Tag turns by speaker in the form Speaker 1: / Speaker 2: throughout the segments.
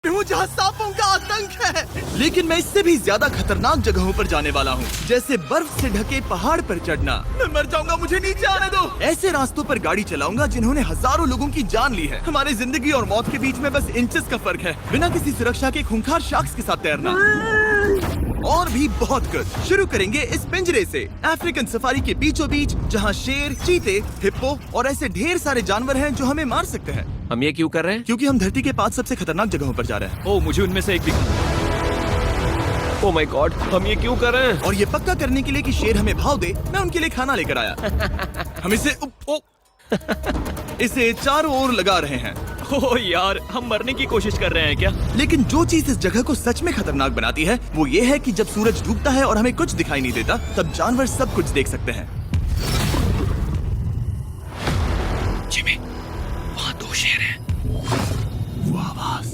Speaker 1: हूँ जहाँ सांपों का आतंक है, लेकिन मैं इससे भी ज्यादा खतरनाक जगहों पर जाने वाला हूँ, जैसे बर्फ से ढके पहाड़ पर चढ़ना। मैं मर जाऊंगा, मुझे नीचे आने दो। ऐसे रास्तों पर गाड़ी चलाऊंगा जिन्होंने हजारों लोगों की जान ली है। हमारी जिंदगी और मौत के बीच में बस इंचेस का फर्क है। बिना किसी सुरक्षा के खूंखार शार्क्स के साथ तैरना और भी बहुत कुछ। शुरू करेंगे इस पिंजरे से, अफ्रीकन सफारी के बीचों बीच, जहाँ शेर, चीते, हिप्पो और ऐसे ढेर सारे जानवर हैं जो हमें मार सकते हैं।
Speaker 2: हम ये क्यों कर रहे हैं?
Speaker 1: क्योंकि हम धरती के 5 सबसे खतरनाक जगहों पर जा रहे हैं।
Speaker 3: ओह, मुझे उनमें से एक
Speaker 2: ओह माय गॉड, हम ये क्यों कर रहे हैं?
Speaker 1: और ये पक्का करने के लिए कि शेर हमें भाव दे, मैं उनके लिए खाना लेकर आया। हम इसे चारों ओर लगा रहे हैं।
Speaker 3: ओह यार, हम मरने की कोशिश कर रहे हैं क्या?
Speaker 1: लेकिन जो चीज इस जगह को सच में खतरनाक बनाती है वो ये है कि जब सूरज डूबता है और हमें कुछ दिखाई नहीं देता, तब जानवर सब कुछ देख सकते हैं।
Speaker 2: जिमी, वहाँ 2 शेर हैं।
Speaker 1: वो आवाज,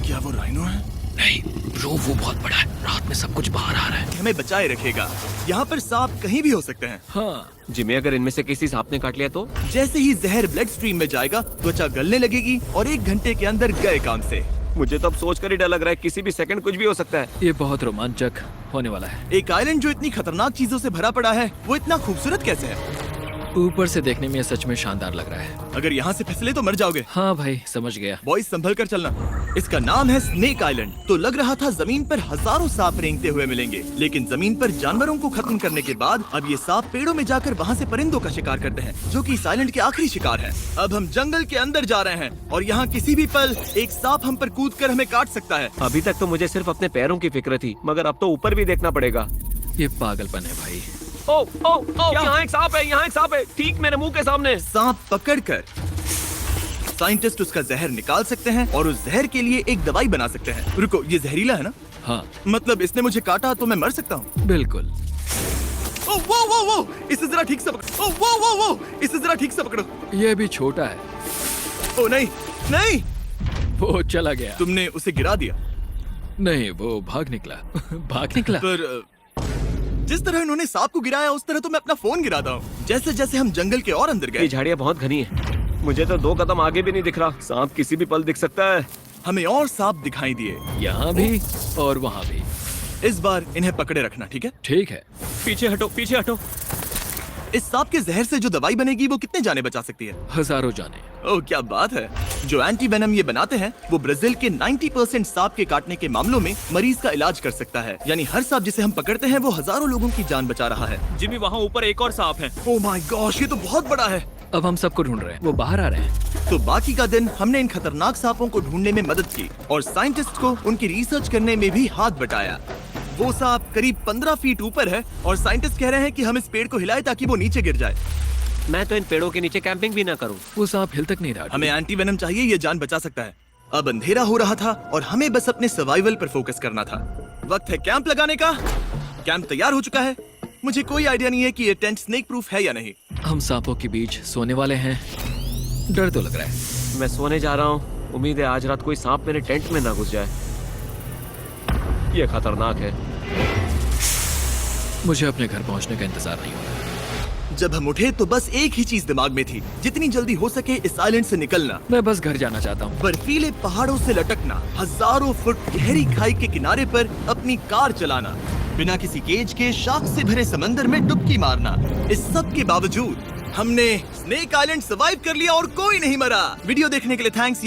Speaker 1: क्या वो राइनो है?
Speaker 2: नहीं ब्रो, वो बहुत बड़ा है। रात में सब कुछ बाहर आ रहा है।
Speaker 1: हमें बचाए रखेगा। यहाँ पर सांप कहीं भी हो सकते हैं।
Speaker 3: हाँ,
Speaker 2: जिमी, अगर इनमें से किसी सांप ने काट लिया तो?
Speaker 1: जैसे ही जहर ब्लड स्ट्रीम में जाएगा, त्वचा गलने लगेगी और 1 घंटे के अंदर गए काम से।
Speaker 2: मुझे तो अब सोच कर ही डर लग रहा है, किसी भी सेकंड कुछ भी हो सकता है।
Speaker 3: ये बहुत रोमांचक होने वाला है।
Speaker 1: एक आइलैंड जो इतनी खतरनाक चीजों से भरा पड़ा है, वो इतना खूबसूरत कैसे है?
Speaker 3: ऊपर से देखने में ये सच में शानदार लग रहा है।
Speaker 1: अगर यहाँ से फिसले तो मर जाओगे।
Speaker 3: हाँ भाई, समझ गया।
Speaker 1: बॉयज संभल कर चलना। इसका नाम है स्नेक आइलैंड। तो लग रहा था जमीन पर हजारों सांप रेंगते हुए मिलेंगे, लेकिन जमीन पर जानवरों को खत्म करने के बाद अब ये सांप पेड़ों में जाकर वहाँ से परिंदों का शिकार करते हैं, जो कि इस आइलैंड के आखिरी शिकार है। अब हम जंगल के अंदर जा रहे हैं और यहाँ किसी भी पल एक सांप हम पर कूद कर हमें काट सकता है।
Speaker 2: अभी तक तो मुझे सिर्फ अपने पैरों की फिक्र थी, मगर अब तो ऊपर भी देखना पड़ेगा।
Speaker 3: ये पागलपन है भाई।
Speaker 2: ओ, यहाँ एक सांप है, यहाँ एक सांप है, ठीक मेरे मुंह के सामने।
Speaker 1: सांप पकड़कर साइंटिस्ट उसका जहर निकाल सकते हैं और उस जहर के लिए एक दवाई बना सकते हैं। रुको, ये जहरीला है ना?
Speaker 3: हाँ
Speaker 1: मतलब इसने मुझे काटा तो मैं मर सकता हूँ?
Speaker 3: बिल्कुल।
Speaker 1: ओह वो, इसे जरा ठीक से पकड़ो। ओह वो, इसे जरा ठीक से पकड़ो।
Speaker 3: ये भी छोटा है।
Speaker 1: ओह नहीं,
Speaker 3: वो चला गया।
Speaker 1: तुमने उसे गिरा दिया।
Speaker 3: नहीं, वो भाग निकला। भाग निकला।
Speaker 1: पर जिस तरह इन्होंने सांप को गिराया, उस तरह तो मैं अपना फोन गिराता हूँ। जैसे जैसे हम जंगल के और अंदर
Speaker 2: ये
Speaker 1: गए,
Speaker 2: झाड़ियाँ बहुत घनी है, मुझे तो 2 कदम आगे भी नहीं दिख रहा। सांप किसी भी पल दिख सकता है।
Speaker 1: हमें और सांप दिखाई दिए।
Speaker 3: यहाँ भी और वहाँ भी।
Speaker 1: इस बार इन्हें पकड़े रखना, ठीक है?
Speaker 3: ठीक है।
Speaker 2: पीछे हटो, पीछे हटो।
Speaker 1: इस सांप के जहर से जो दवाई बनेगी वो कितने जाने बचा सकती है?
Speaker 3: हजारों जाने।
Speaker 1: ओह क्या बात है। जो एंटी वेनम ये बनाते हैं वो ब्राजील के 90% सांप के काटने के मामलों में मरीज का इलाज कर सकता है। यानी हर सांप जिसे हम पकड़ते हैं वो हजारों लोगों की जान बचा रहा है।
Speaker 3: जिमी, वहाँ ऊपर एक और सांप है।
Speaker 1: ओह माय गॉश, ये तो बहुत बड़ा है।
Speaker 3: अब हम सबको ढूंढ रहे हैं। वो बाहर आ रहे हैं।
Speaker 1: तो बाकी का दिन हमने इन खतरनाक सांपों को ढूंढने में मदद की और साइंटिस्ट को उनकी रिसर्च करने में भी हाथ बटाया। वो सांप करीब 15 फीट ऊपर है और साइंटिस्ट कह रहे हैं कि हम इस पेड़ को हिलाएं ताकि वो नीचे गिर जाए।
Speaker 2: मैं तो इन पेड़ों के नीचे कैंपिंग भी ना करूं।
Speaker 3: वो सांप हिल तक नहीं रहा।
Speaker 1: हमें एंटी वेनम चाहिए, ये जान बचा सकता है। अब अंधेरा हो रहा था और हमें बस अपने सर्वाइवल पर फोकस करना था। वक्त है कैंप लगाने का। कैंप तैयार हो चुका है। मुझे कोई आइडिया नहीं है कि ये टेंट स्नेक प्रूफ है या नहीं।
Speaker 3: हम सांपों के बीच सोने वाले हैं। डर तो लग रहा है।
Speaker 2: मैं सोने जा रहा हूँ। उम्मीद है आज रात कोई सांप मेरे टेंट में ना घुस जाए। ये खतरनाक है।
Speaker 3: मुझे अपने घर पहुंचने का इंतजार नहीं हो रहा।
Speaker 1: जब हम उठे तो बस एक ही चीज दिमाग में थी, जितनी जल्दी हो सके इस आइलैंड से निकलना।
Speaker 3: मैं बस घर जाना चाहता हूँ।
Speaker 1: बर्फीले पहाड़ों से लटकना, हजारों फुट गहरी खाई के किनारे पर अपनी कार चलाना, बिना किसी केज के शार्क से भरे समंदर में डुबकी मारना। इस सब के बावजूद हमने स्नेक आइलैंड सर्वाइव कर लिया और कोई नहीं मरा। वीडियो देखने के लिए थैंक्स।